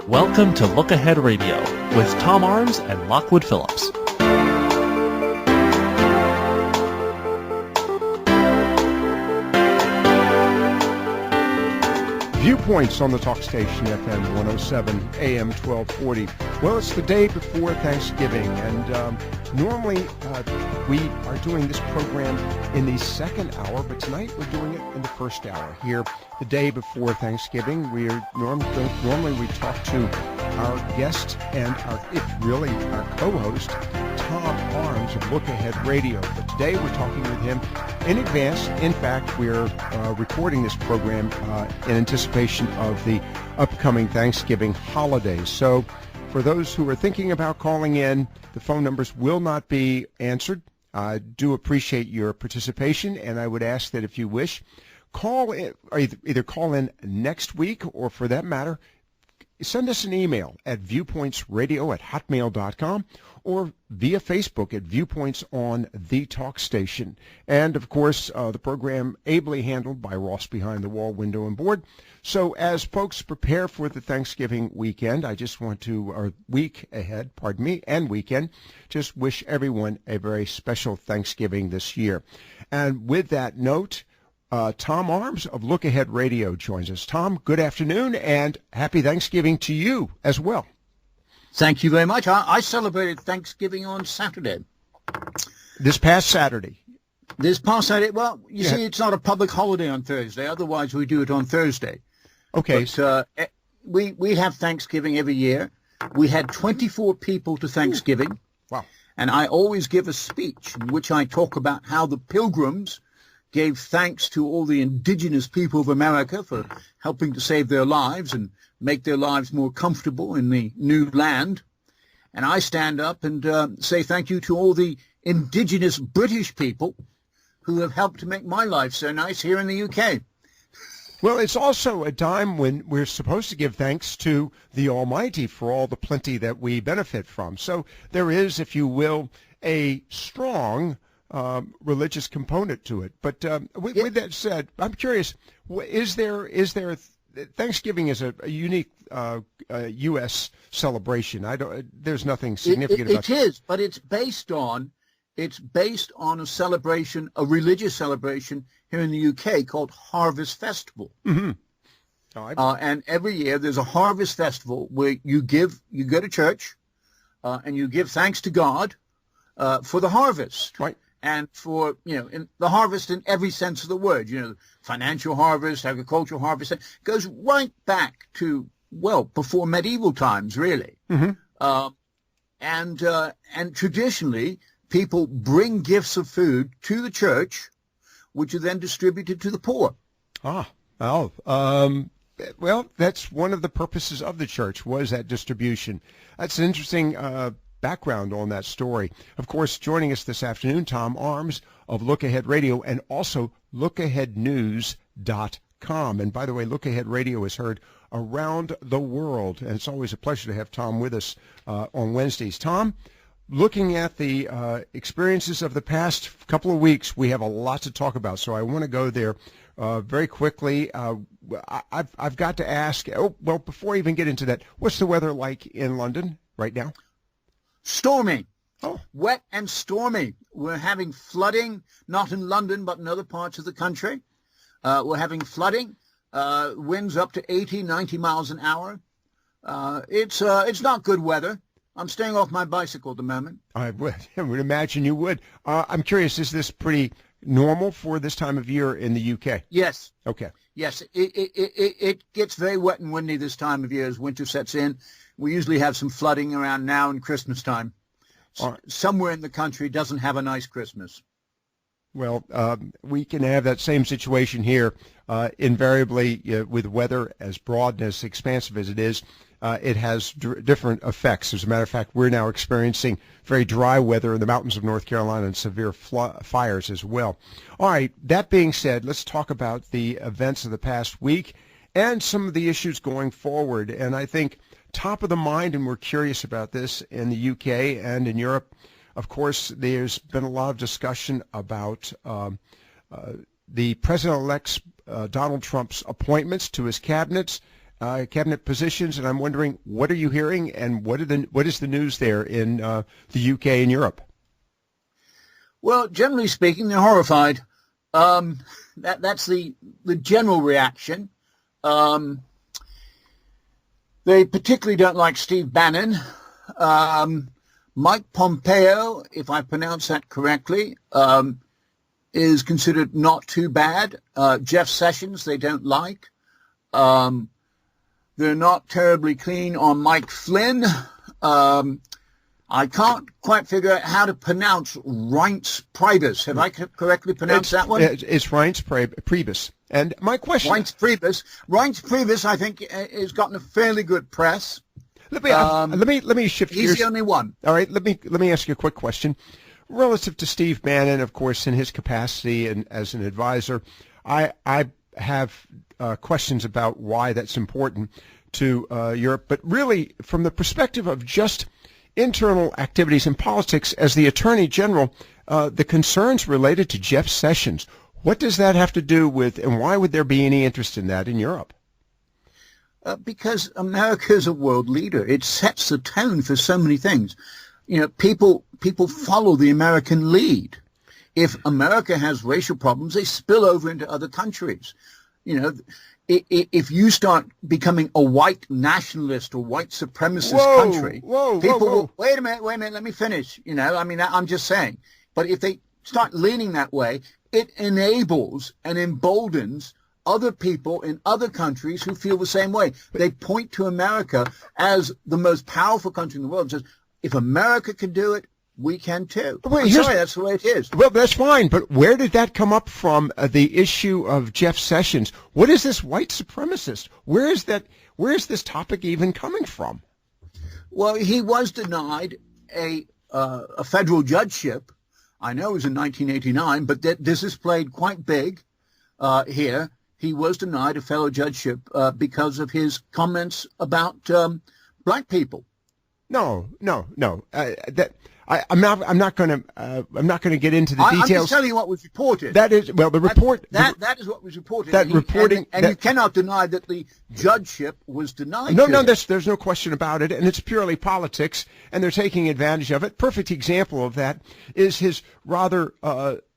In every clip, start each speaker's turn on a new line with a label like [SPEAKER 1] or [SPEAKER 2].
[SPEAKER 1] Welcome to Look Ahead Radio with Tom Arms and Lockwood Phillips.
[SPEAKER 2] Viewpoints on the talk station, FM 107, AM 1240. Well, it's the day before Thanksgiving, and normally we are doing this program in the second hour, but tonight we're doing it in the first hour. Here, the day before Thanksgiving, normally we talk to our guest and our co-host, Tom Arms of LookAhead Radio. But today we're talking with him in advance. In fact, we're recording this program in anticipation of the upcoming Thanksgiving holidays. So for those who are thinking about calling in, the phone numbers will not be answered. I do appreciate your participation, and I would ask that if you wish, call in, or either call in next week, or for that matter, send us an email at viewpointsradio@hotmail.com or via Facebook at Viewpoints on the Talk Station. And, of course, the program ably handled by Ross Behind the Wall Window and Board. So as folks prepare for the Thanksgiving weekend, I just want to, or week ahead, pardon me, and weekend, just wish everyone a very special Thanksgiving this year. And with that note, Tom Arms of Look Ahead Radio joins us. Tom, good afternoon, and happy Thanksgiving to you as well.
[SPEAKER 3] Thank you very much. I celebrated Thanksgiving on Saturday.
[SPEAKER 2] This past Saturday?
[SPEAKER 3] This past Saturday. Well, you see, it's not a public holiday on Thursday. Otherwise, we do it on Thursday.
[SPEAKER 2] Okay.
[SPEAKER 3] But we have Thanksgiving every year. We had 24 people to Thanksgiving.
[SPEAKER 2] Wow.
[SPEAKER 3] And I always give a speech in which I talk about how the Pilgrims gave thanks to all the indigenous people of America for helping to save their lives and make their lives more comfortable in the new land. And I stand up and say thank you to all the indigenous British people who have helped to make my life so nice here in the UK.
[SPEAKER 2] Well, it's also a time when we're supposed to give thanks to the Almighty for all the plenty that we benefit from. So there is, if you will, a strong religious component to it. But with that said, I'm curious, is there Thanksgiving is a unique U.S. celebration. There's nothing significant about it.
[SPEAKER 3] It is, but it's based on a celebration, a religious celebration here in the UK called Harvest Festival.
[SPEAKER 2] Mm-hmm.
[SPEAKER 3] And every year there's a Harvest Festival where you go to church and you give thanks to God for the harvest.
[SPEAKER 2] Right.
[SPEAKER 3] And for, in the harvest in every sense of the word, financial harvest, agricultural harvest, it goes right back to, before medieval times, really.
[SPEAKER 2] Mm-hmm.
[SPEAKER 3] And traditionally, people bring gifts of food to the church, which are then distributed to the poor.
[SPEAKER 2] Well, that's one of the purposes of the church, was that distribution. That's an interesting background on that story. Of course, joining us this afternoon, Tom Arms of Look Ahead Radio and also LookAheadNews.com. And by the way, Look Ahead Radio is heard around the world, and it's always a pleasure to have Tom with us on Wednesdays. Tom, looking at the experiences of the past couple of weeks, we have a lot to talk about, so I want to go there very quickly. I've got to ask, before I even get into that, what's the weather like in London right now?
[SPEAKER 3] Stormy.
[SPEAKER 2] Oh.
[SPEAKER 3] Wet and stormy. We're having flooding, not in London, but in other parts of the country. We're having flooding, winds up to 80, 90 miles an hour. It's not good weather. I'm staying off my bicycle at the moment.
[SPEAKER 2] I would imagine you would. I'm curious, is this pretty normal for this time of year in the UK?
[SPEAKER 3] Yes.
[SPEAKER 2] Okay.
[SPEAKER 3] Yes, it gets very wet and windy this time of year as winter sets in. We usually have some flooding around now and Christmas time. Somewhere in the country doesn't have a nice Christmas.
[SPEAKER 2] Well, we can have that same situation here. Invariably, with weather as broad and as expansive as it is, it has different effects. As a matter of fact, we're now experiencing very dry weather in the mountains of North Carolina and severe fires as well. All right, that being said, let's talk about the events of the past week and some of the issues going forward. And I think top of the mind, and we're curious about this in the UK and in Europe, of course, there's been a lot of discussion about the President-elect's Donald Trump's appointments to his cabinets, cabinet positions, and I'm wondering, what are you hearing, and what is the news there in the UK and Europe?
[SPEAKER 3] Well, generally speaking, they're horrified. That's the general reaction. They particularly don't like Steve Bannon. Mike Pompeo, if I pronounce that correctly, is considered not too bad. Jeff Sessions, they don't like. They're not terribly keen on Mike Flynn. I can't quite figure out how to pronounce Reince Priebus. Have I correctly pronounced that one?
[SPEAKER 2] It's Reince Priebus. And my question...
[SPEAKER 3] Reince Priebus, I think, has gotten a fairly good press.
[SPEAKER 2] Let me shift gears.
[SPEAKER 3] He's the only one.
[SPEAKER 2] All right, let me ask you a quick question. Relative to Steve Bannon, of course, in his capacity and as an advisor, I have questions about why that's important to Europe. But really, from the perspective of just internal activities in politics, as the Attorney General, the concerns related to Jeff Sessions, what does that have to do with, and why would there be any interest in that in Europe?
[SPEAKER 3] Because America is a world leader. It sets the tone for so many things. You know, people follow the American lead. If America has racial problems, they spill over into other countries. You know, if you start becoming a white nationalist or white supremacist country, people will, wait a minute, let me finish. You know, I mean, I'm just saying. But if they start leaning that way, it enables and emboldens other people in other countries who feel the same way. They point to America as the most powerful country in the world and says, if America can do it, we can too. I'm sorry, that's the way it is.
[SPEAKER 2] Well, that's fine, but where did that come up from, the issue of Jeff Sessions? What is this white supremacist? Where is this topic even coming from?
[SPEAKER 3] Well, he was denied a federal judgeship. I know it was in 1989, but this is played quite big here. He was denied a federal judgeship because of his comments about black people.
[SPEAKER 2] No. I'm not going to get into the details.
[SPEAKER 3] I'm just telling you what was reported.
[SPEAKER 2] That is, well, the report.
[SPEAKER 3] That is what was reported.
[SPEAKER 2] And
[SPEAKER 3] you cannot deny that the judgeship was denied.
[SPEAKER 2] No, there's no question about it, and it's purely politics, and they're taking advantage of it. Perfect example of that is his rather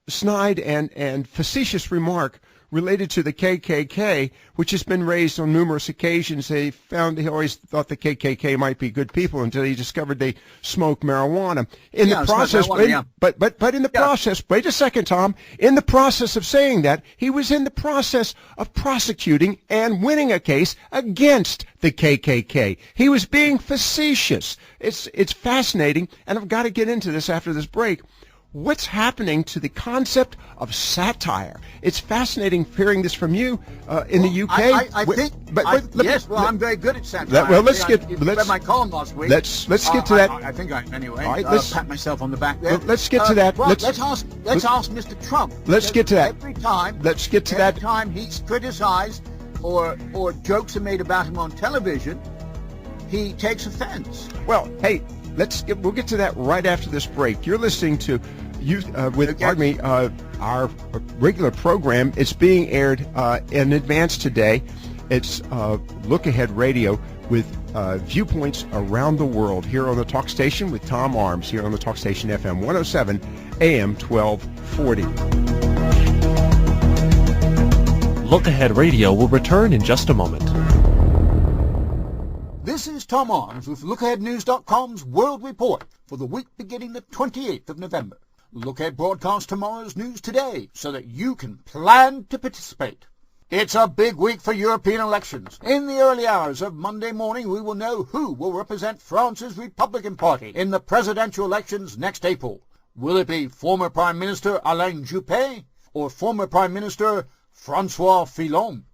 [SPEAKER 2] snide and facetious remark related to the KKK, which has been raised on numerous occasions. He always thought the KKK might be good people until he discovered they smoke marijuana. In the process, but in the process, wait a second, Tom. In the process of saying that, he was in the process of prosecuting and winning a case against the KKK. He was being facetious. It's fascinating, and I've got to get into this after this break. What's happening to the concept of satire? It's fascinating hearing this from you in the UK.
[SPEAKER 3] Yes, I'm very good at satire.
[SPEAKER 2] Well, let's read
[SPEAKER 3] my column last week.
[SPEAKER 2] Let's get to that.
[SPEAKER 3] I think I anyway.
[SPEAKER 2] All right, let's
[SPEAKER 3] pat myself on the back there.
[SPEAKER 2] Let's get to that.
[SPEAKER 3] Well, let's ask Mr. Trump.
[SPEAKER 2] Let's get to that.
[SPEAKER 3] Every time.
[SPEAKER 2] Let's get to that.
[SPEAKER 3] Every time he's criticized or jokes are made about him on television, he takes offense.
[SPEAKER 2] Well, hey, we'll get to that right after this break. You're listening to our regular program. It's being aired in advance today. It's Look Ahead Radio with viewpoints around the world here on the talk station with Tom Arms here on the talk station FM 107 AM 1240.
[SPEAKER 1] Look Ahead Radio will return in just a moment.
[SPEAKER 3] This is Tom Arms with LookAheadNews.com's World Report for the week beginning the 28th of November. Look Ahead broadcasts tomorrow's news today so that you can plan to participate. It's a big week for European elections. In the early hours of Monday morning, we will know who will represent France's Republican Party in the presidential elections next April. Will it be former Prime Minister Alain Juppé or former Prime Minister François Fillon?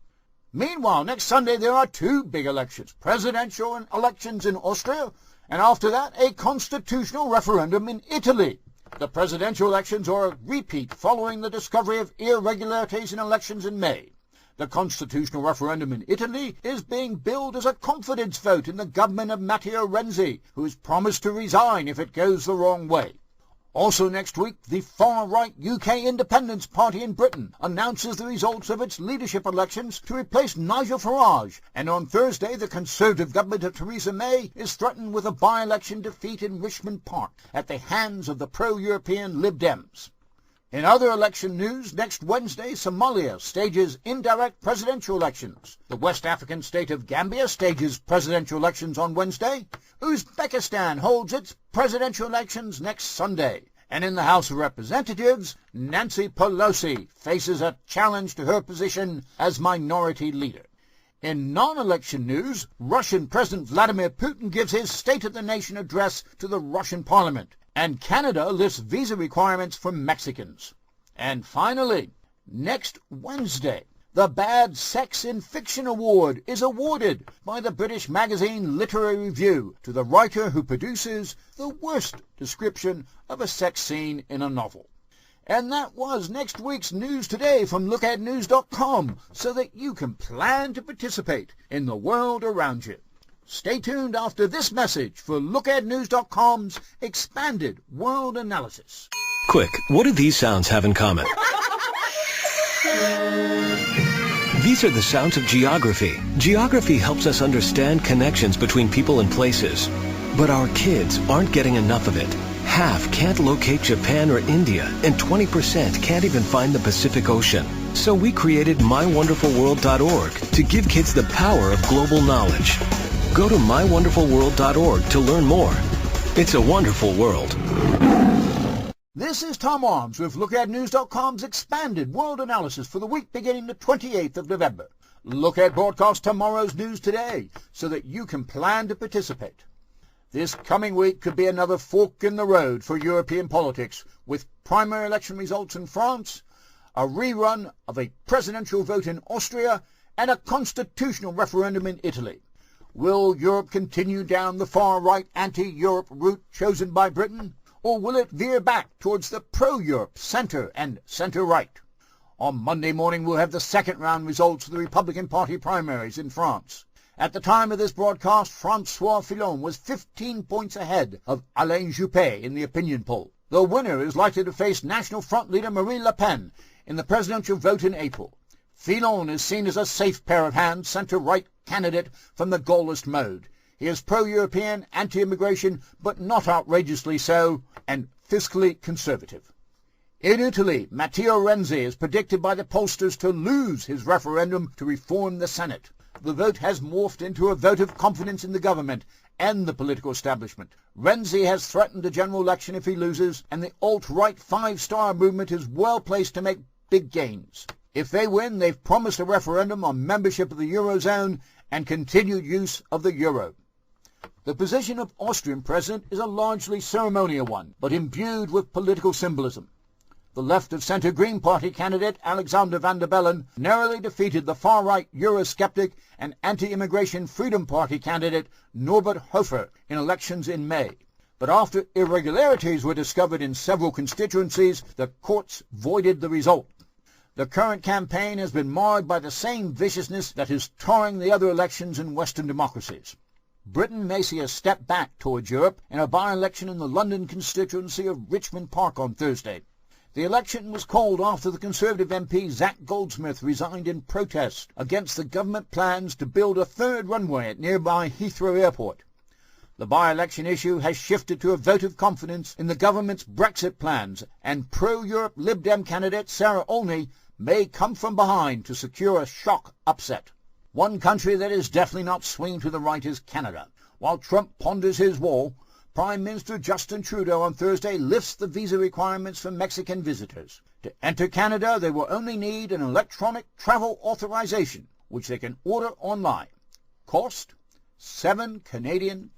[SPEAKER 3] Meanwhile, next Sunday there are two big elections, presidential elections in Austria, and after that a constitutional referendum in Italy. The presidential elections are a repeat following the discovery of irregularities in elections in May. The constitutional referendum in Italy is being billed as a confidence vote in the government of Matteo Renzi, who has promised to resign if it goes the wrong way. Also next week, the far-right UK Independence Party in Britain announces the results of its leadership elections to replace Nigel Farage. And on Thursday, the Conservative government of Theresa May is threatened with a by-election defeat in Richmond Park at the hands of the pro-European Lib Dems. In other election news, next Wednesday, Somalia stages indirect presidential elections. The West African state of Gambia stages presidential elections on Wednesday. Uzbekistan holds its presidential elections next Sunday. And in the House of Representatives, Nancy Pelosi faces a challenge to her position as minority leader. In non-election news, Russian President Vladimir Putin gives his State of the Nation address to the Russian Parliament. And Canada lifts visa requirements for Mexicans. And finally, next Wednesday, the Bad Sex in Fiction Award is awarded by the British magazine Literary Review to the writer who produces the worst description of a sex scene in a novel. And that was next week's News Today from LookAheadNews.com, so that you can plan to participate in the world around you. Stay tuned after this message for LookAheadNews.com's expanded world analysis.
[SPEAKER 4] Quick, what do these sounds have in common? These are the sounds of geography. Geography helps us understand connections between people and places. But our kids aren't getting enough of it. Half can't locate Japan or India, and 20% can't even find the Pacific Ocean. So we created MyWonderfulWorld.org to give kids the power of global knowledge. Go to mywonderfulworld.org to learn more. It's a wonderful world.
[SPEAKER 3] This is Tom Arms with LookAheadNews.com's expanded world analysis for the week beginning the 28th of November. Look Ahead broadcasts tomorrow's news today so that you can plan to participate. This coming week could be another fork in the road for European politics, with primary election results in France, a rerun of a presidential vote in Austria, and a constitutional referendum in Italy. Will Europe continue down the far-right anti-Europe route chosen by Britain, or will it veer back towards the pro-Europe centre and centre-right? On Monday morning, we'll have the second-round results of the Republican Party primaries in France. At the time of this broadcast, François Fillon was 15 points ahead of Alain Juppé in the opinion poll. The winner is likely to face National Front leader Marine Le Pen in the presidential vote in April. Fillon is seen as a safe pair of hands centre-right candidate from the Gaullist mode. He is pro-European, anti-immigration, but not outrageously so, and fiscally conservative. In Italy, Matteo Renzi is predicted by the pollsters to lose his referendum to reform the Senate. The vote has morphed into a vote of confidence in the government and the political establishment. Renzi has threatened a general election if he loses, and the alt-right five-star movement is well placed to make big gains. If they win, they've promised a referendum on membership of the Eurozone and continued use of the euro. The position of Austrian president is a largely ceremonial one, but imbued with political symbolism. The left-of-centre Green Party candidate Alexander Van der Bellen narrowly defeated the far-right Eurosceptic and anti-immigration Freedom Party candidate Norbert Hofer in elections in May. But after irregularities were discovered in several constituencies, the courts voided the result. The current campaign has been marred by the same viciousness that is tarring the other elections in Western democracies. Britain may see a step back towards Europe in a by-election in the London constituency of Richmond Park on Thursday. The election was called after the Conservative MP Zach Goldsmith resigned in protest against the government plans to build a third runway at nearby Heathrow Airport. The by-election issue has shifted to a vote of confidence in the government's Brexit plans, and pro-Europe Lib Dem candidate Sarah Olney may come from behind to secure a shock upset. One country that is definitely not swinging to the right is Canada. While Trump ponders his wall, Prime Minister Justin Trudeau on Thursday lifts the visa requirements for Mexican visitors. To enter Canada, they will only need an electronic travel authorization, which they can order online. Cost $7 Canadian.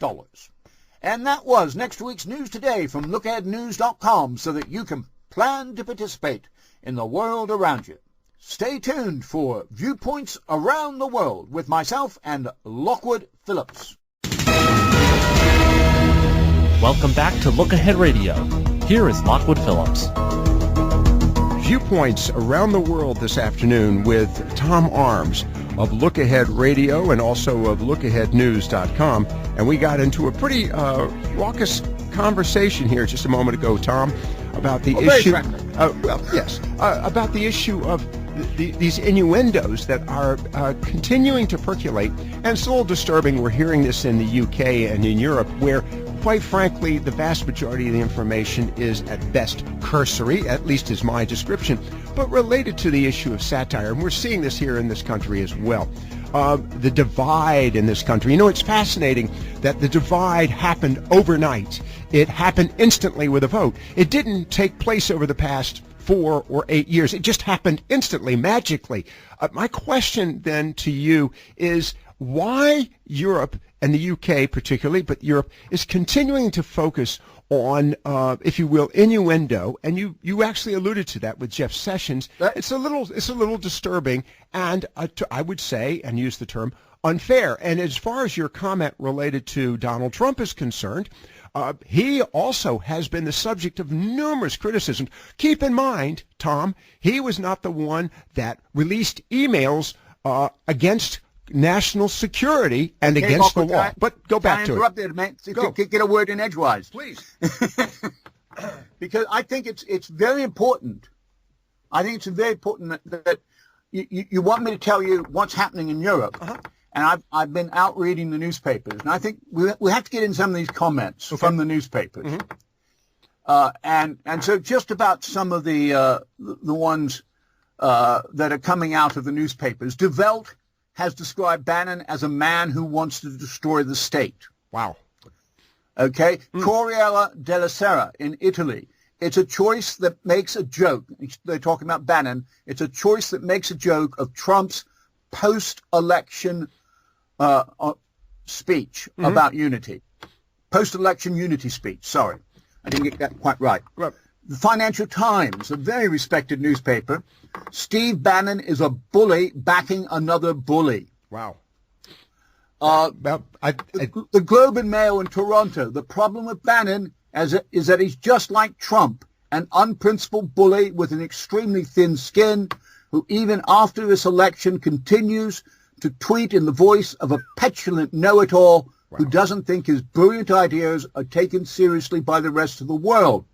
[SPEAKER 3] And that was next week's News Today from LookAheadNews.com, so that you can plan to participate in the world around you. Stay tuned for Viewpoints Around the World with myself and Lockwood Phillips.
[SPEAKER 1] Welcome back to Look Ahead Radio. Here is Lockwood Phillips.
[SPEAKER 2] Viewpoints Around the World this afternoon with Tom Arms of Look Ahead Radio and also of LookAheadNews.com. And we got into a pretty raucous conversation here just a moment ago, Tom, about the issue. About the issue of these innuendos that are continuing to percolate, and it's a little disturbing. We're hearing this in the UK and in Europe, where, quite frankly, the vast majority of the information is at best cursory, at least is my description, but related to the issue of satire. And we're seeing this here in this country as well. The divide in this country. You know, it's fascinating that the divide happened overnight. It happened instantly with a vote. It didn't take place over the past 4 or 8 years. It just happened instantly, magically. My question then to you is why Europe, and the UK particularly, but Europe, is continuing to focus on, if you will, innuendo, and you actually alluded to that with Jeff Sessions. It's a little disturbing, and I would say, and use the term, unfair. And as far as your comment related to Donald Trump is concerned, he also has been the subject of numerous criticisms. Keep in mind, Tom, he was not the one that released emails against national security and against the law. But go back to it.
[SPEAKER 3] Get a word in edgewise.
[SPEAKER 2] Please.
[SPEAKER 3] Because I think it's very important. I think it's very important that you want me to tell you what's happening in Europe. Uh-huh. And I've been out reading the newspapers, and I think we have to get in some of these comments from the newspapers. Mm-hmm. And so just about some of the ones that are coming out of the newspapers. De Welt has described Bannon as a man who wants to destroy the state.
[SPEAKER 2] Wow.
[SPEAKER 3] Okay. Corriere della Sera in Italy. It's a choice that makes a joke. They're talking about Bannon. It's a choice that makes a joke of Trump's post-election speech about unity. Post-election unity speech. Sorry. I didn't get that quite right. The Financial Times, a very respected newspaper. Steve Bannon is a bully backing another bully.
[SPEAKER 2] Wow.
[SPEAKER 3] The Globe and Mail in Toronto. The problem with Bannon is that he's just like Trump, an unprincipled bully with an extremely thin skin, who even after this election continues to tweet in the voice of a petulant know-it-all who doesn't think his brilliant ideas are taken seriously by the rest of the world.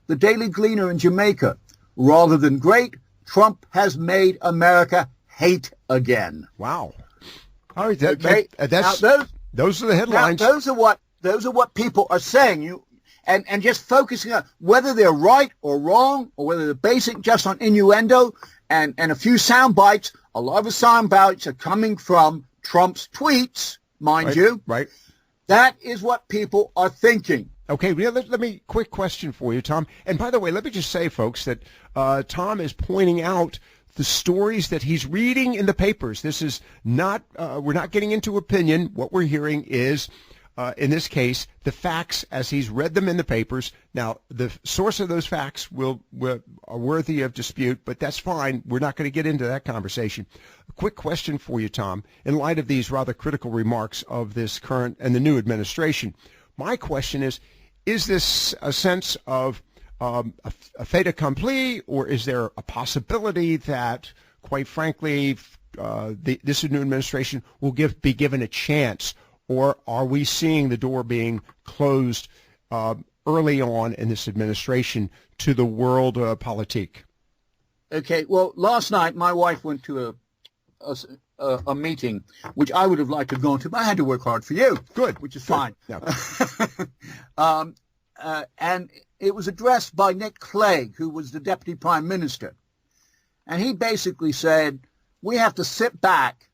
[SPEAKER 3] The Daily Gleaner in Jamaica. Rather than great, Trump has made America hate again.
[SPEAKER 2] Wow. All right, those are the headlines.
[SPEAKER 3] Now, those are what people are saying. And just focusing on whether they're right or wrong, or whether they're basing just on innuendo and a few sound bites. A lot of the sound bites are coming from Trump's tweets, mind you.
[SPEAKER 2] Right.
[SPEAKER 3] That is what people are thinking.
[SPEAKER 2] Okay, let me, quick question for you, Tom. And by the way, let me just say, folks, that Tom is pointing out the stories that he's reading in the papers. This is not, we're not getting into opinion. What we're hearing is, in this case, the facts as he's read them in the papers. Now, the source of those facts are worthy of dispute, but that's fine. We're not going to get into that conversation. A quick question for you, Tom, in light of these rather critical remarks of this current and the new administration. My question is this a sense of a fait accompli, or is there a possibility that, quite frankly, this new administration will be given a chance? Or are we seeing the door being closed early on in this administration to the world politique? Okay, well, last night my wife went to a meeting, which I would have liked to have gone to, but I had to work hard for you. Good. Which is fine. Yeah. And it was addressed by Nick Clegg, who was the Deputy Prime Minister. And he basically said, we have to sit back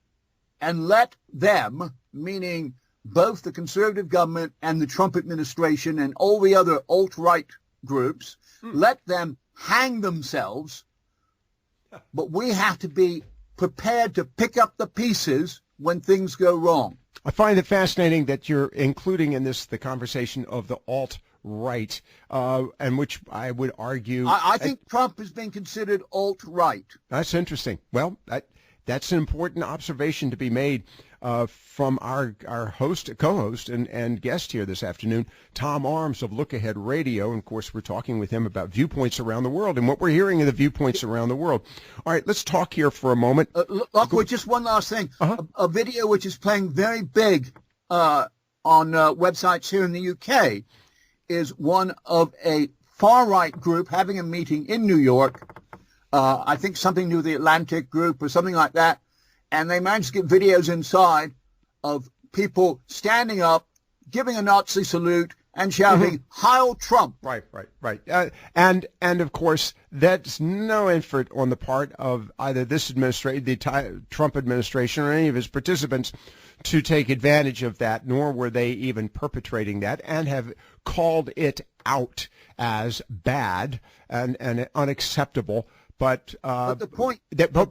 [SPEAKER 2] and let them, meaning both the conservative government and the Trump administration and all the other alt-right groups, let them hang themselves, but we have to be prepared to pick up the pieces when things go wrong. I find it fascinating that you're including in this the conversation of the alt-right, and which I would argue... I think Trump has been considered alt-right. That's interesting. Well, that's an important observation to be made from our co-host and guest here this afternoon, Tom Arms of LookAhead Radio. And, of course, we're talking with him about viewpoints around the world and what we're hearing in the viewpoints around the world. All right, let's talk here for a moment. Look, just one last thing. A video which is playing very big on websites here in the UK
[SPEAKER 3] is one of a far-right group having a meeting in New York, I think something to do with the Atlantic group or something like that, and they managed to get videos inside of people standing up, giving a Nazi salute, and shouting, Heil Trump.
[SPEAKER 2] Right. And of course, that's no effort on the part of either this administration, the Trump administration, or any of his participants to take advantage of that, nor were they even perpetrating that, and have called it out as bad and unacceptable. But the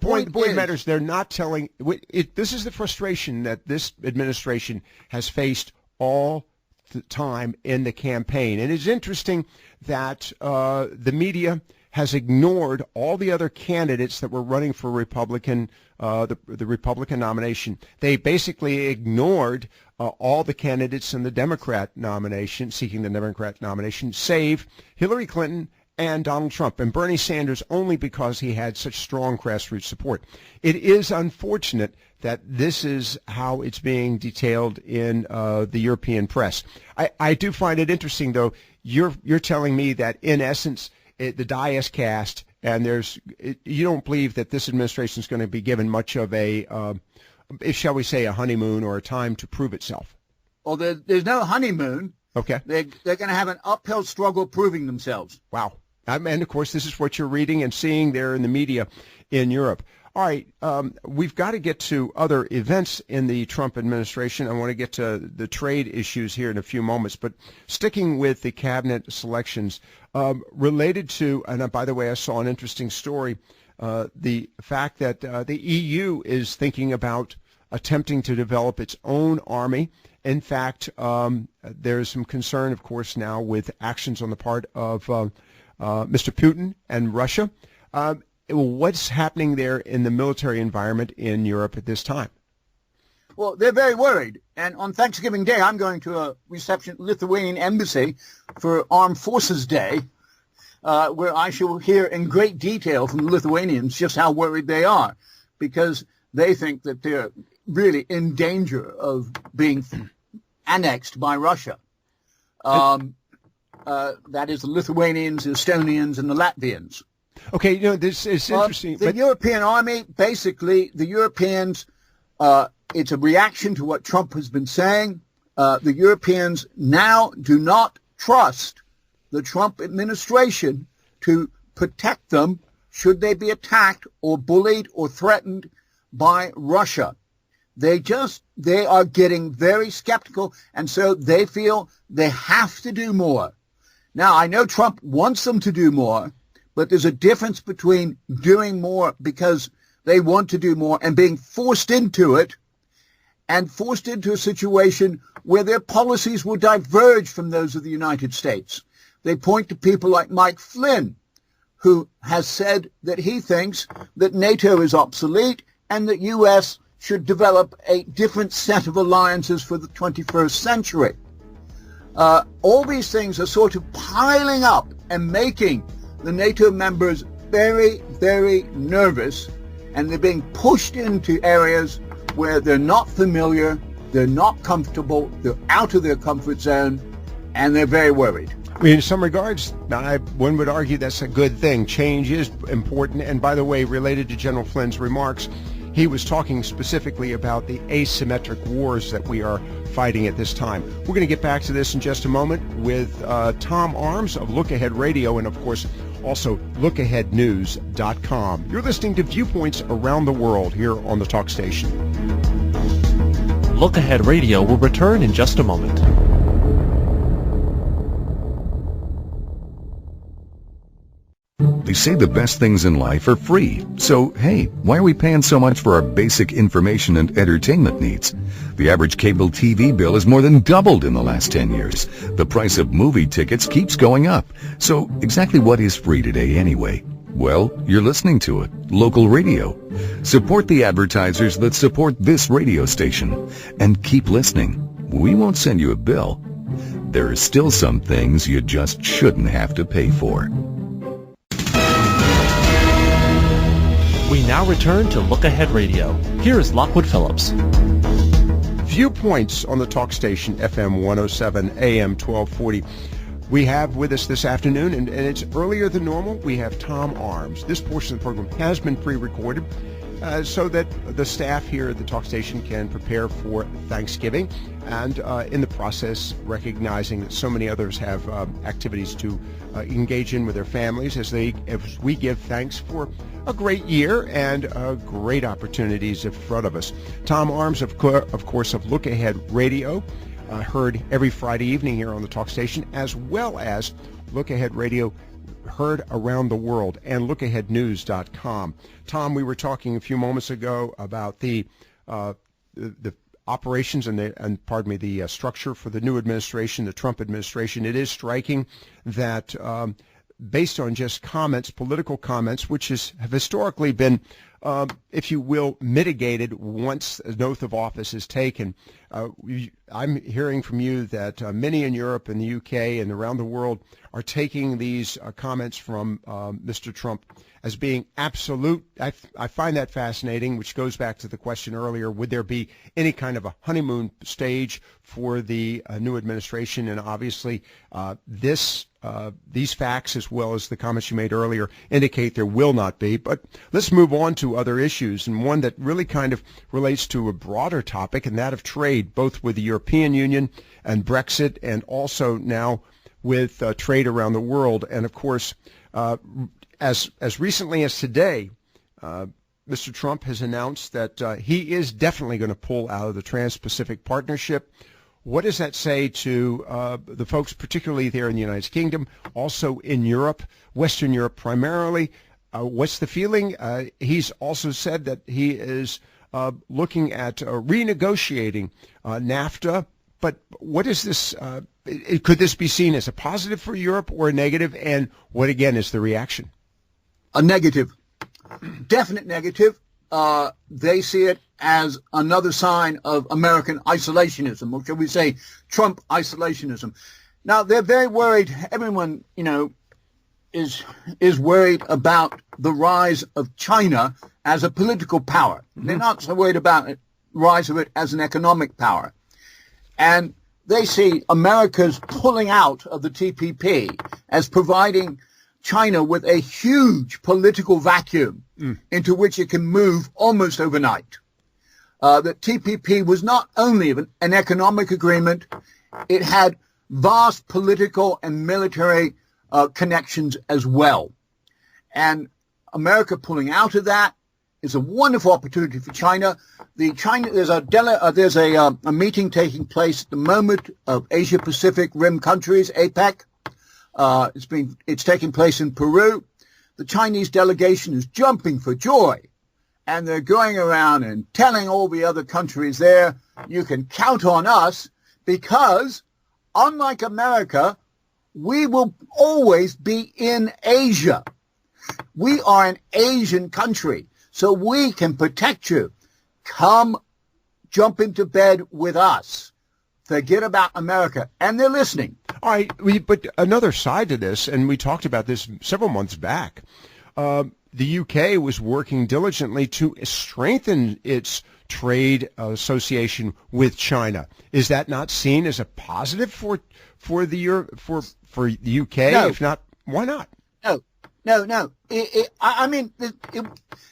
[SPEAKER 2] point matters. They're not telling it. This is the frustration that this administration has faced all the time in the campaign. And it's interesting that the media has ignored all the other candidates that were running for Republican, the Republican nomination. They basically ignored all the candidates in the Democrat nomination, seeking the Democrat nomination, save Hillary Clinton and Donald Trump, and Bernie Sanders only because he had such strong grassroots support. It is unfortunate that this is how it's being detailed in the European press. I do find it interesting, though. You're telling me that in essence the die is cast, and you don't believe that this administration is going to be given much of a, shall we say, a honeymoon or a time to prove itself.
[SPEAKER 3] Well, there's no honeymoon.
[SPEAKER 2] Okay.
[SPEAKER 3] They're going to have an uphill struggle proving themselves.
[SPEAKER 2] Wow. And, of course, this is what you're reading and seeing there in the media in Europe. All right, we've got to get to other events in the Trump administration. I want to get to the trade issues here in a few moments, but sticking with the cabinet selections related to, and by the way, I saw an interesting story, the fact that the EU is thinking about attempting to develop its own army. In fact, there's some concern, of course, now with actions on the part of Mr. Putin and Russia. What's happening there in the military environment in Europe at this time?
[SPEAKER 3] Well, they're very worried. And on Thanksgiving Day, I'm going to a reception at Lithuanian Embassy for Armed Forces Day, where I shall hear in great detail from the Lithuanians just how worried they are, because they think that they're really in danger of being annexed by Russia. That is the Lithuanians, the Estonians, and the Latvians.
[SPEAKER 2] Okay, this is interesting.
[SPEAKER 3] The European army, basically, the Europeans, it's a reaction to what Trump has been saying. The Europeans now do not trust the Trump administration to protect them should they be attacked or bullied or threatened by Russia. They are getting very skeptical, and so they feel they have to do more. Now, I know Trump wants them to do more, but there's a difference between doing more because they want to do more and being forced into it, and forced into a situation where their policies will diverge from those of the United States. They point to people like Mike Flynn, who has said that he thinks that NATO is obsolete and that U.S. should develop a different set of alliances for the 21st century. All these things are sort of piling up and making the NATO members very, very nervous, and they're being pushed into areas where they're not familiar, they're not comfortable, they're out of their comfort zone, and they're very worried.
[SPEAKER 2] I mean, in some regards, one would argue that's a good thing. Change is important, and by the way, related to General Flynn's remarks, he was talking specifically about the asymmetric wars that we are fighting at this time. We're going to get back to this in just a moment with Tom Arms of LookAhead Radio and, of course, also LookAheadNews.com. You're listening to Viewpoints Around the World here on the Talk Station.
[SPEAKER 1] Look Ahead Radio will return in just a moment.
[SPEAKER 5] They say the best things in life are free. So, hey, why are we paying so much for our basic information and entertainment needs? The average cable TV bill has more than doubled in the last 10 years. The price of movie tickets keeps going up. So, exactly what is free today anyway? Well, you're listening to it. Local radio. Support the advertisers that support this radio station. And keep listening. We won't send you a bill. There are still some things you just shouldn't have to pay for.
[SPEAKER 1] We now return to Look Ahead Radio. Here is Lockwood Phillips.
[SPEAKER 2] Viewpoints on the Talk Station, FM 107, AM 1240. We have with us this afternoon, and it's earlier than normal, we have Tom Arms. This portion of the program has been pre-recorded so that the staff here at the talk station can prepare for Thanksgiving, and in the process recognizing that so many others have activities to engage in with their families as we give thanks for a great year and great opportunities in front of us. Tom Arms, of course, of LookAhead Radio, heard every Friday evening here on the talk station, as well as LookAhead Radio heard around the world, and lookaheadnews.com. Tom, we were talking a few moments ago about the operations and the structure for the new administration, the Trump administration. It is striking that based on just comments, political comments, which have historically been, if you will, mitigated once an oath of office is taken. I'm hearing from you that many in Europe and the UK and around the world are taking these comments from Mr. Trump as being absolute. I find that fascinating, which goes back to the question earlier, would there be any kind of a honeymoon stage for the new administration? And obviously these facts, as well as the comments you made earlier, indicate there will not be. But let's move on to other issues, and one that really kind of relates to a broader topic, and that of trade, both with the European Union and Brexit, and also now with trade around the world. And of course, as recently as today, Mr. Trump has announced that he is definitely going to pull out of the Trans-Pacific Partnership. What does that say to the folks, particularly there in the United Kingdom, also in Europe, Western Europe primarily? What's the feeling? He's also said that he is looking at renegotiating NAFTA. But what is this? Could this be seen as a positive for Europe or a negative? And what, again, is the reaction?
[SPEAKER 3] A negative. Definite negative. They see it as another sign of American isolationism, or shall we say Trump isolationism. Now, they're very worried. Everyone, is worried about the rise of China as a political power. Mm-hmm. They're not so worried about the rise of it as an economic power. And they see America's pulling out of the TPP as providing China with a huge political vacuum into which it can move almost overnight. That TPP was not only an economic agreement, it had vast political and military connections as well. And America pulling out of that is a wonderful opportunity for China. There's a meeting taking place at the moment of Asia Pacific Rim countries, APEC. It's taking place in Peru. The Chinese delegation is jumping for joy, and they're going around and telling all the other countries there, you can count on us, because unlike America, we will always be in Asia. We are an Asian country, so we can protect you. Come jump into bed with us. Forget about America. And they're listening.
[SPEAKER 2] All right, but another side to this, and we talked about this several months back, the UK was working diligently to strengthen its trade association with China. Is that not seen as a positive for the UK?
[SPEAKER 3] No.
[SPEAKER 2] If not, why not?
[SPEAKER 3] No.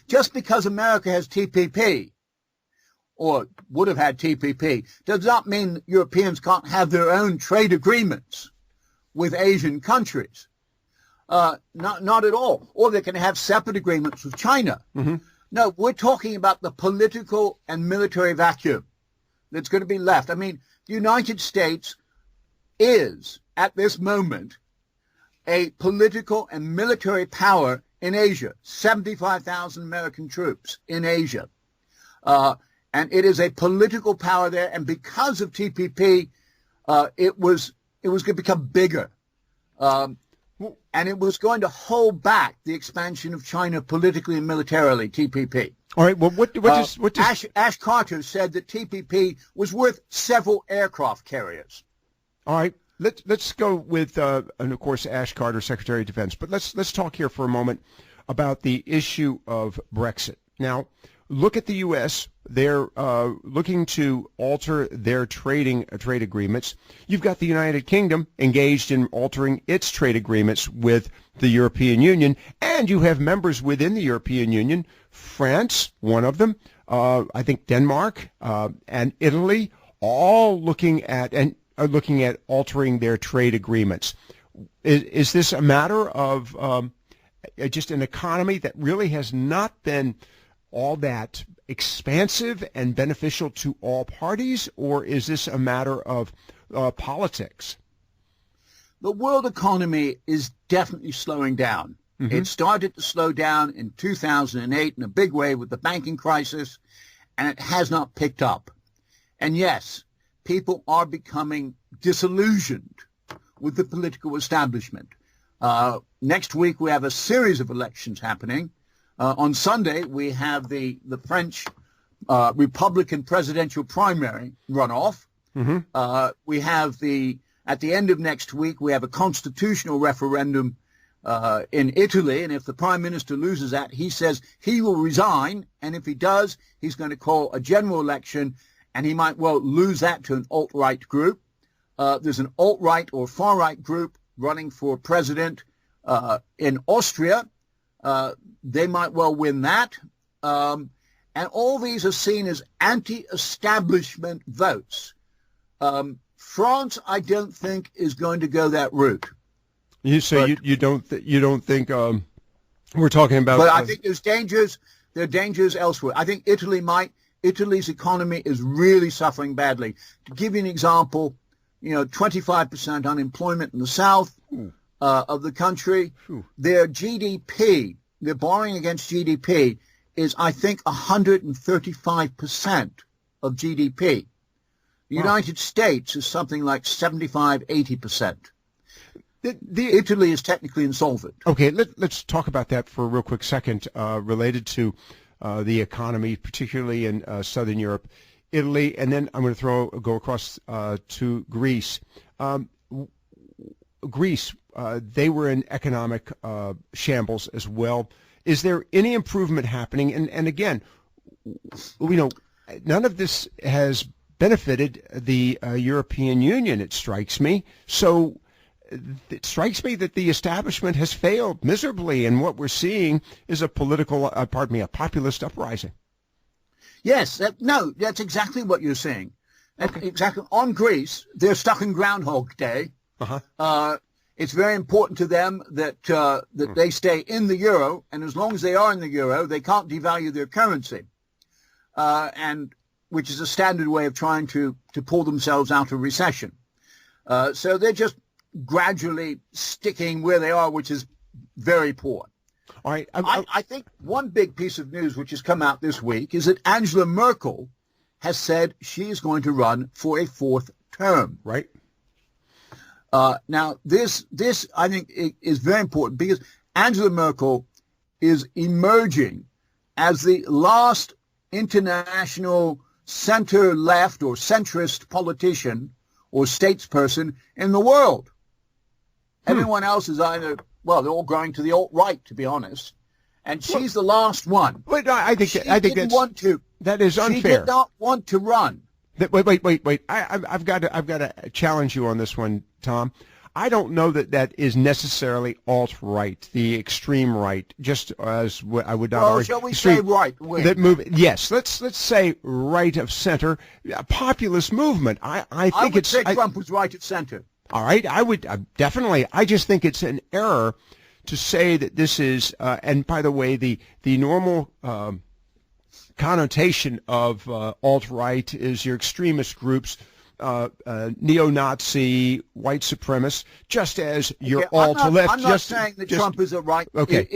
[SPEAKER 3] Just because America has TPP, or would have had TPP, does not mean Europeans can't have their own trade agreements with Asian countries. Not at all. Or they can have separate agreements with China. Mm-hmm. No, we're talking about the political and military vacuum that's going to be left. I mean, the United States is, at this moment, a political and military power in Asia. 75,000 American troops in Asia. And it is a political power there. And because of TPP, it was going to become bigger. And it was going to hold back the expansion of China politically and militarily, TPP.
[SPEAKER 2] All right. Well, what does
[SPEAKER 3] Ash Carter said that TPP was worth several aircraft carriers.
[SPEAKER 2] All right. Let's go with, and of course, Ash Carter, Secretary of Defense. But let's talk here for a moment about the issue of Brexit. Now, look at the U.S. They're looking to alter their trade agreements. You've got the United Kingdom engaged in altering its trade agreements with the European Union, and you have members within the European Union, France, one of them, I think Denmark and Italy, all looking at altering their trade agreements. Is this a matter of just an economy that really has not been all that expansive and beneficial to all parties, or is this a matter of politics?
[SPEAKER 3] The world economy is definitely slowing down. Mm-hmm. It started to slow down in 2008 in a big way with the banking crisis, and it has not picked up. And yes, people are becoming disillusioned with the political establishment. Next week, we have a series of elections happening. On Sunday, we have the French Republican presidential primary runoff. Mm-hmm. We have at the end of next week, we have a constitutional referendum in Italy. And if the prime minister loses that, he says he will resign. And if he does, he's going to call a general election, and he might well lose that to an alt-right group. There's an alt-right or far-right group running for president in Austria. They might well win that. And all these are seen as anti-establishment votes. France, I don't think, is going to go that route.
[SPEAKER 2] You say you don't think we're talking about?
[SPEAKER 3] But I think there's dangers. There are dangers elsewhere. I think Italy's economy is really suffering badly. To give you an example, 25% unemployment in the south of the country. Their GDP, their borrowing against GDP is, I think, 135% of GDP. The United States is something like 75, 80%. Italy is technically insolvent.
[SPEAKER 2] Okay, let's talk about that for a real quick second, related to the economy, particularly in Southern Europe, Italy, and then I'm going to go across to Greece. Greece, they were in economic shambles as well. Is there any improvement happening? And again, none of this has benefited the European Union, it strikes me. So it strikes me that the establishment has failed miserably, and what we're seeing is a populist uprising.
[SPEAKER 3] Yes, that's exactly what you're saying. Okay. Exactly. On Greece, they're stuck in Groundhog Day. Uh-huh. It's very important to them that they stay in the euro, and as long as they are in the euro, they can't devalue their currency, and which is a standard way of trying to pull themselves out of recession. So they're just gradually sticking where they are, which is very poor.
[SPEAKER 2] All right.
[SPEAKER 3] I think one big piece of news which has come out this week is that Angela Merkel has said she is going to run for a fourth term.
[SPEAKER 2] Right.
[SPEAKER 3] Now, this I think is very important because Angela Merkel is emerging as the last international center-left or centrist politician or statesperson in the world. Everyone else is either, they're all going to the alt-right, to be honest. And she's the last one.
[SPEAKER 2] Wait, I think that is unfair.
[SPEAKER 3] She did not want to run.
[SPEAKER 2] Wait. I've got to challenge you on this one, Tom. I don't know that is necessarily alt-right, the extreme right, just as I would not argue.
[SPEAKER 3] Shall we say right?
[SPEAKER 2] Yes, let's say right of center, a populist movement. I would
[SPEAKER 3] say Trump was right at center.
[SPEAKER 2] All right, I would definitely. I just think it's an error to say that this is. And by the way, the normal connotation of alt-right is your extremist groups, neo-Nazi, white supremacists, just as your alt-left.
[SPEAKER 3] I'm not saying that Trump is a right.
[SPEAKER 2] Okay.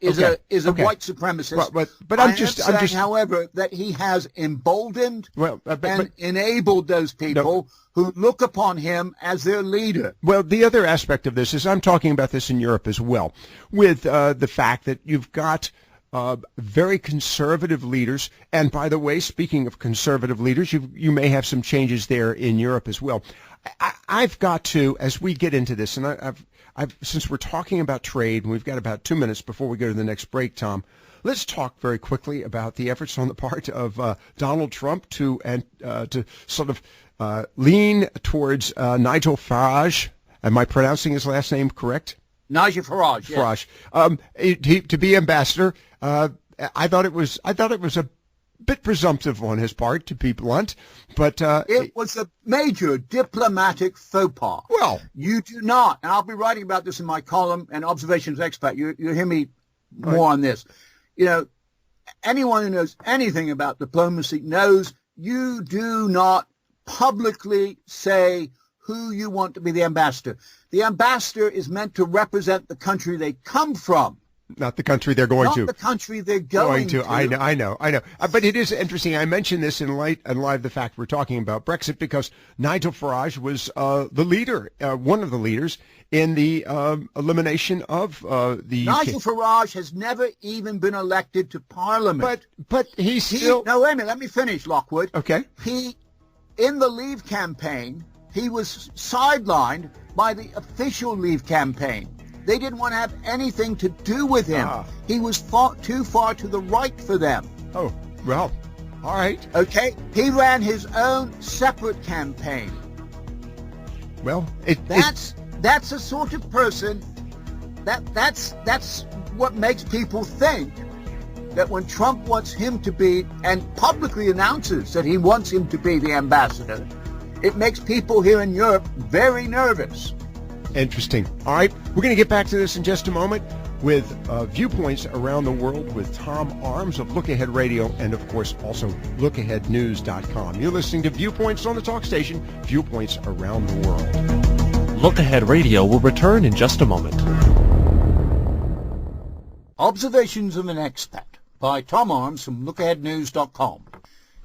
[SPEAKER 3] Is a white supremacist.
[SPEAKER 2] But I'm just
[SPEAKER 3] saying, however, that he has emboldened and enabled those people who look upon him as their leader.
[SPEAKER 2] Well, the other aspect of this is I'm talking about this in Europe as well, with the fact that you've got very conservative leaders, and by the way, speaking of conservative leaders, you may have some changes there in Europe as well. I've got to, as we get into this, and I've since we're talking about trade, and we've got about 2 minutes before we go to the next break, Tom, Let's talk very quickly about the efforts on the part of Donald Trump to sort of lean towards Nigel Farage. Am I pronouncing his last name correct?
[SPEAKER 3] Nigel Farage. Yes.
[SPEAKER 2] Farage. To be ambassador. I thought it was a bit presumptive on his part, to be blunt, but
[SPEAKER 3] it was a major diplomatic faux pas.
[SPEAKER 2] Well,
[SPEAKER 3] you do not, and I'll be writing about this in my column and Observations Expert. You hear me more on this. You know, anyone who knows anything about diplomacy knows you do not publicly say who you want to be the ambassador. The ambassador is meant to represent the country they come from.
[SPEAKER 2] Not the country they're going to.
[SPEAKER 3] Not the country they're going to.
[SPEAKER 2] I know. But it is interesting. I mentioned this in live the fact we're talking about Brexit because Nigel Farage was the leader, one of the leaders in the elimination of the
[SPEAKER 3] Nigel Farage has never even been elected to Parliament.
[SPEAKER 2] But he's still...
[SPEAKER 3] No, wait a minute. Let me finish, Lockwood.
[SPEAKER 2] Okay.
[SPEAKER 3] In the Leave campaign, he was sidelined by the official Leave campaign. They didn't want to have anything to do with him. He was too far to the right for them.
[SPEAKER 2] Oh, well, all right.
[SPEAKER 3] Okay, he ran his own separate campaign.
[SPEAKER 2] Well,
[SPEAKER 3] that's a sort of person that's what makes people think that when Trump wants him to be and publicly announces that he wants him to be the ambassador, it makes people here in Europe very nervous.
[SPEAKER 2] Interesting. All right, we're going to get back to this in just a moment with viewpoints around the world with Tom Arms of Look Ahead Radio and, of course, also LookAheadNews.com. You're listening to Viewpoints on the Talk Station, Viewpoints around the world.
[SPEAKER 1] Look Ahead Radio will return in just a moment.
[SPEAKER 3] Observations of an Expat by Tom Arms from LookAheadNews.com.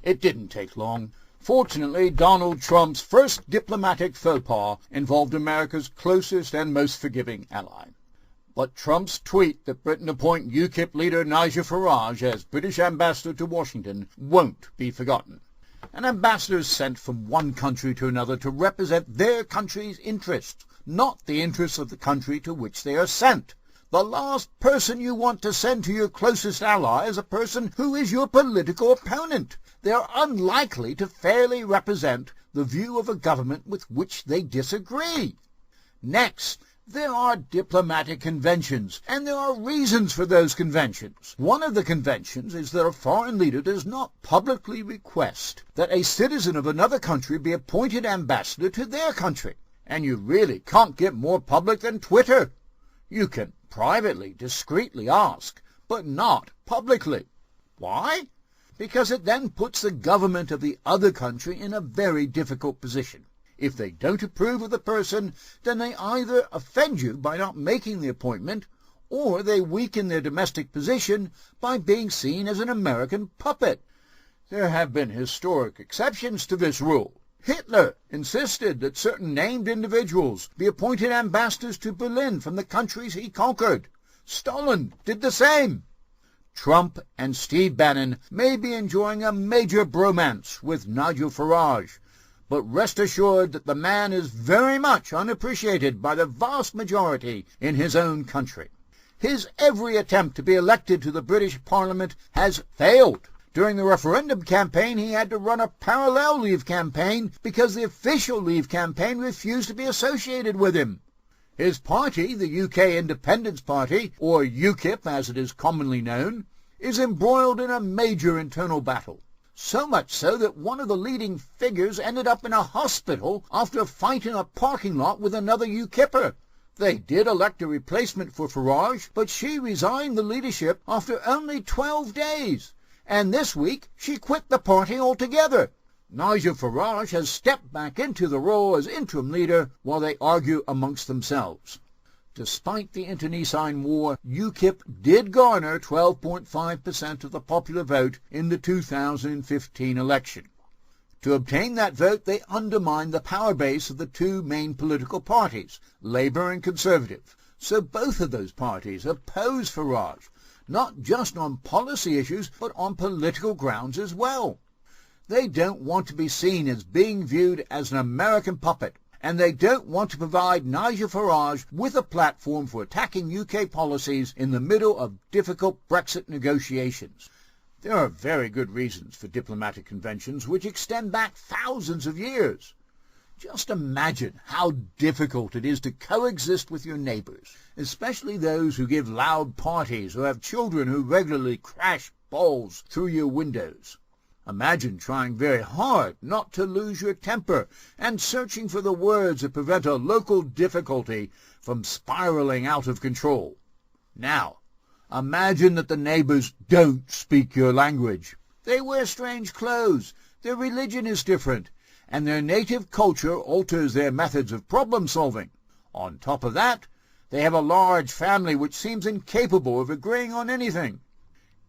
[SPEAKER 3] It didn't take long. Fortunately, Donald Trump's first diplomatic faux pas involved America's closest and most forgiving ally. But Trump's tweet that Britain appoint UKIP leader Nigel Farage as British ambassador to Washington won't be forgotten. An ambassador is sent from one country to another to represent their country's interests, not the interests of the country to which they are sent. The last person you want to send to your closest ally is a person who is your political opponent. They are unlikely to fairly represent the view of a government with which they disagree. Next, there are diplomatic conventions, and there are reasons for those conventions. One of the conventions is that a foreign leader does not publicly request that a citizen of another country be appointed ambassador to their country. And you really can't get more public than Twitter. You can privately, discreetly ask, but not publicly. Why? Because it then puts the government of the other country in a very difficult position. If they don't approve of the person, then they either offend you by not making the appointment, or they weaken their domestic position by being seen as an American puppet. There have been historic exceptions to this rule. Hitler insisted that certain named individuals be appointed ambassadors to Berlin from the countries he conquered. Stalin did the same. Trump and Steve Bannon may be enjoying a major bromance with Nigel Farage, but rest assured that the man is very much unappreciated by the vast majority in his own country. His every attempt to be elected to the British Parliament has failed. During the referendum campaign, he had to run a parallel Leave campaign because the official Leave campaign refused to be associated with him. His party, the UK Independence Party, or UKIP as it is commonly known, is embroiled in a major internal battle. So much so that one of the leading figures ended up in a hospital after a fight in a parking lot with another UKIPper. They did elect a replacement for Farage, but she resigned the leadership after only 12 days. And this week she quit the party altogether. Nigel Farage has stepped back into the role as interim leader while they argue amongst themselves. Despite the internecine war, UKIP did garner 12.5% of the popular vote in the 2015 election. To obtain that vote, they undermined the power base of the two main political parties, Labour and Conservative. So both of those parties oppose Farage, not just on policy issues, but on political grounds as well. They don't want to be seen as being viewed as an American puppet, and they don't want to provide Nigel Farage with a platform for attacking UK policies in the middle of difficult Brexit negotiations. There are very good reasons for diplomatic conventions which extend back thousands of years. Just imagine how difficult it is to coexist with your neighbours, especially those who give loud parties or have children who regularly crash balls through your windows. Imagine trying very hard not to lose your temper and searching for the words that prevent a local difficulty from spiraling out of control. Now, imagine that the neighbours don't speak your language. They wear strange clothes, their religion is different, and their native culture alters their methods of problem-solving. On top of that, they have a large family which seems incapable of agreeing on anything.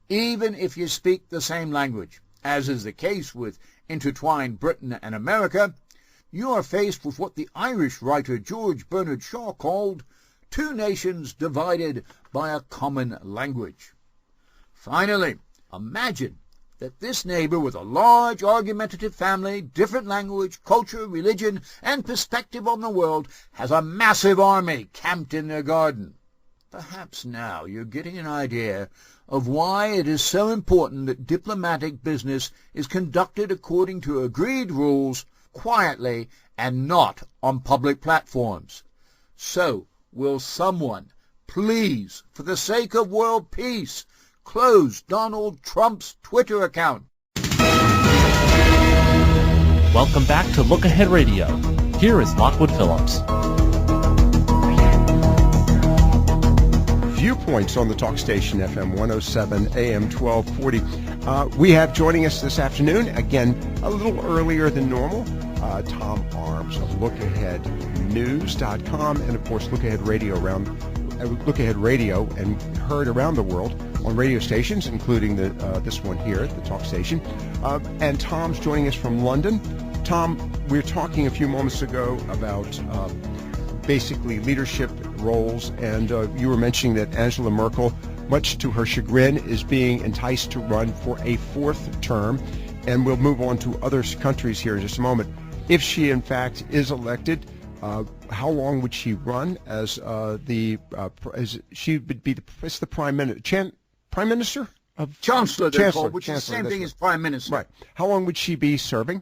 [SPEAKER 3] Even if you speak the same language, as is the case with intertwined Britain and America, you are faced with what the Irish writer George Bernard Shaw called two nations divided by a common language. Finally, imagine that this neighbour with a large argumentative family, different language, culture, religion, and perspective on the world has a massive army camped in their garden. Perhaps now you're getting an idea of why it is so important that diplomatic business is conducted according to agreed rules, quietly, and not on public platforms. So, will someone, please, for the sake of world peace, close Donald Trump's Twitter account?
[SPEAKER 1] Welcome back to Look Ahead Radio. Here is Lockwood Phillips.
[SPEAKER 2] Viewpoints on the talk station, FM 107, AM 1240. We have joining us this afternoon, again, a little earlier than normal, Tom Arms of LookAheadNews.com and, of course, Look Ahead Radio Look Ahead Radio, and heard around the world on radio stations, including this one here, the talk station. And Tom's joining us from London. Tom, we were talking a few moments ago about basically leadership roles, and you were mentioning that Angela Merkel, much to her chagrin, is being enticed to run for a fourth term, and we'll move on to other countries here in just a moment. If she, in fact, is elected, how long would she run as she would be the prime minister? Prime minister?
[SPEAKER 3] Chancellor, they're called, which is the same thing
[SPEAKER 2] right.
[SPEAKER 3] as Prime Minister.
[SPEAKER 2] Right. How long would she be serving?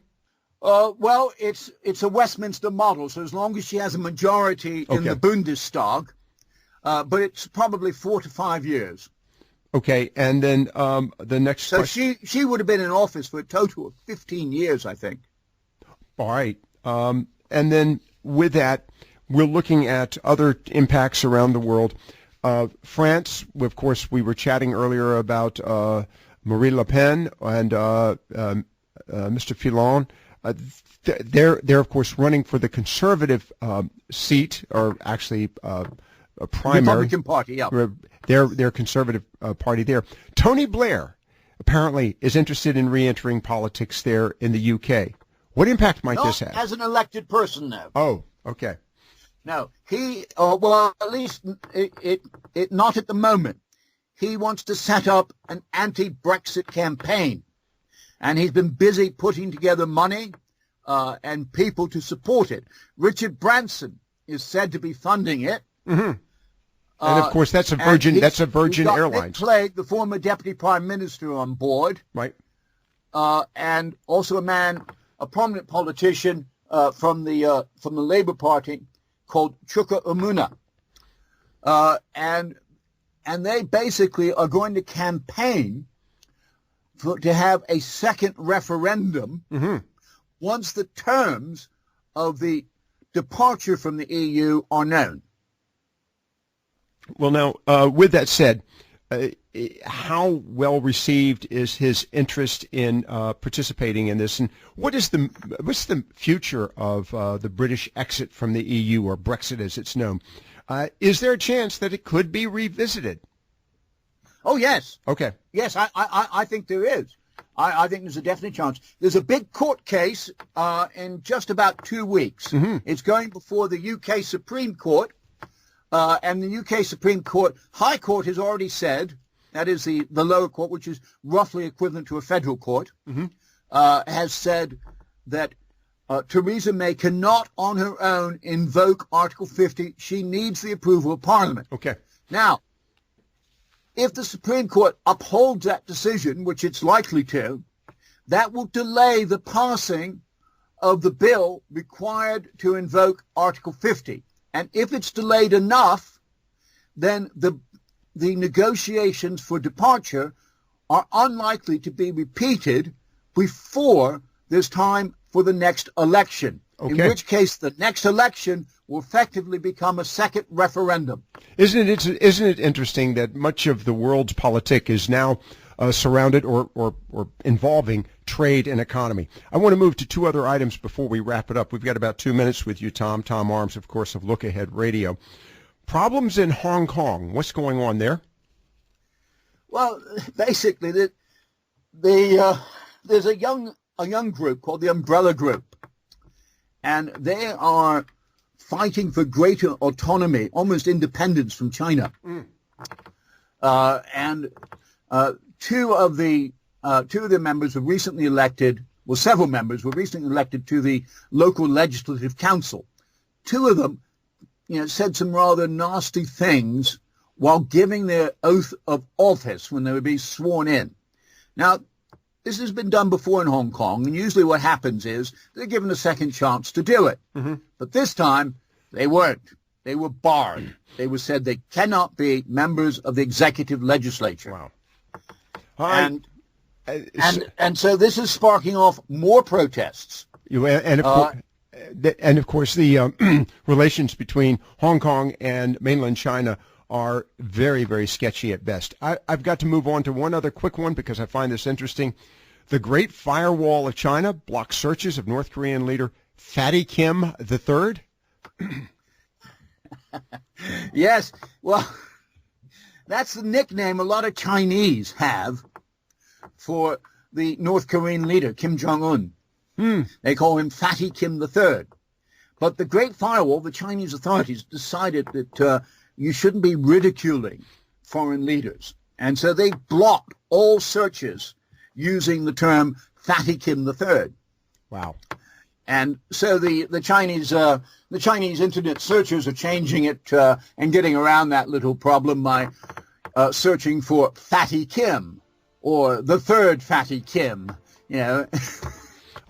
[SPEAKER 3] Well, it's a Westminster model, so as long as she has a majority in the Bundestag, but it's probably 4 to 5 years.
[SPEAKER 2] Okay, and then the next
[SPEAKER 3] So
[SPEAKER 2] question.
[SPEAKER 3] she would have been in office for a total of 15 years, I think.
[SPEAKER 2] All right. And then with that, we're looking at other impacts around the world. France, of course, we were chatting earlier about Marine Le Pen and Mr. Fillon. They're of course running for the conservative seat, or actually a primary
[SPEAKER 3] Republican Party. Yeah,
[SPEAKER 2] their conservative party there. Tony Blair apparently is interested in re-entering politics there in the UK. What impact might this have?
[SPEAKER 3] As an elected person, though.
[SPEAKER 2] Oh, okay.
[SPEAKER 3] No, he well, at least it not at the moment. He wants to set up an anti-Brexit campaign. And he's been busy putting together money and people to support it. Richard Branson is said to be funding it.
[SPEAKER 2] Mm-hmm. And of course, that's a Virgin. That's a Virgin Airlines.
[SPEAKER 3] Nick Clegg, the former deputy prime minister, on board.
[SPEAKER 2] Right.
[SPEAKER 3] And also a prominent politician from the Labour Party called Chuka Umunna. And they basically are going to campaign to have a second referendum once the terms of the departure from the EU are known.
[SPEAKER 2] Well, now, with that said, how well received is his interest in participating in this, and what's the future of the British exit from the EU, or Brexit as it's known? Is there a chance that it could be revisited?
[SPEAKER 3] Oh, yes.
[SPEAKER 2] Okay.
[SPEAKER 3] Yes, I think there is. I think there's a definite chance. There's a big court case in just about 2 weeks. Mm-hmm. It's going before the UK Supreme Court, and the UK Supreme Court, High Court has already said, that is the lower court, which is roughly equivalent to a federal court, has said that Theresa May cannot on her own invoke Article 50. She needs the approval of Parliament.
[SPEAKER 2] Okay.
[SPEAKER 3] Now, if the Supreme Court upholds that decision, which it's likely to, that will delay the passing of the bill required to invoke Article 50. And if it's delayed enough, then the negotiations for departure are unlikely to be repeated before there's time for the next election, in which case the next election will effectively become a second referendum.
[SPEAKER 2] Isn't it interesting that much of the world's politic is now surrounded or involving trade and economy? I want to move to two other items before we wrap it up. We've got about 2 minutes with you, Tom. Tom Arms, of course, of Look Ahead Radio. Problems in Hong Kong. What's going on there?
[SPEAKER 3] Well, basically, there's a young group called the Umbrella Group, and they are fighting for greater autonomy, almost independence from China. And two of the members were recently elected. Well, several members were recently elected to the local legislative council. Two of them, said some rather nasty things while giving their oath of office when they would be sworn in. Now, this has been done before in Hong Kong, and usually what happens is they're given a second chance to do it. Mm-hmm. But this time, they weren't. They were barred. They were said they cannot be members of the executive legislature.
[SPEAKER 2] Wow.
[SPEAKER 3] And so this is sparking off more protests.
[SPEAKER 2] And of course, the relations between Hong Kong and mainland China are very, very sketchy at best. I've got to move on to one other quick one because I find this interesting. The Great Firewall of China blocks searches of North Korean leader Fatty Kim III.
[SPEAKER 3] Yes, well, that's the nickname a lot of Chinese have for the North Korean leader, Kim Jong-un. They call him Fatty Kim III. But the Great Firewall, the Chinese authorities decided that you shouldn't be ridiculing foreign leaders. And so they blocked all searches using the term Fatty Kim III.
[SPEAKER 2] Wow.
[SPEAKER 3] And so the Chinese internet searchers are changing it and getting around that little problem by searching for Fatty Kim or the third Fatty Kim,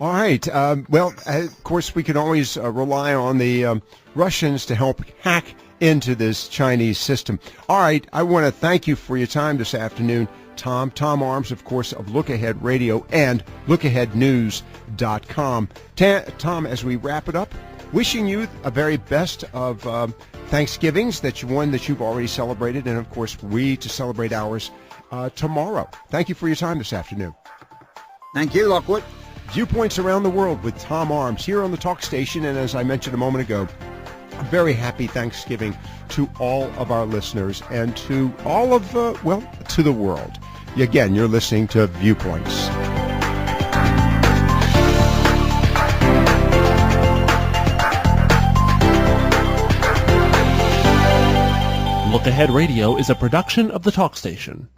[SPEAKER 2] All right. Well, of course, we can always rely on the Russians to help hack into this Chinese system. All right. I want to thank you for your time this afternoon, Tom. Tom Arms, of course, of Look Ahead Radio and LookAheadNews.com. Tom, as we wrap it up, wishing you a very best of Thanksgivings that you've already celebrated, and, of course, we to celebrate ours tomorrow. Thank you for your time this afternoon.
[SPEAKER 3] Thank you, Lockwood.
[SPEAKER 2] Viewpoints Around the World with Tom Arms here on the Talk Station. And as I mentioned a moment ago, a very happy Thanksgiving to all of our listeners and to all of, to the world. Again, you're listening to Viewpoints.
[SPEAKER 1] Look Ahead Radio is a production of the Talk Station.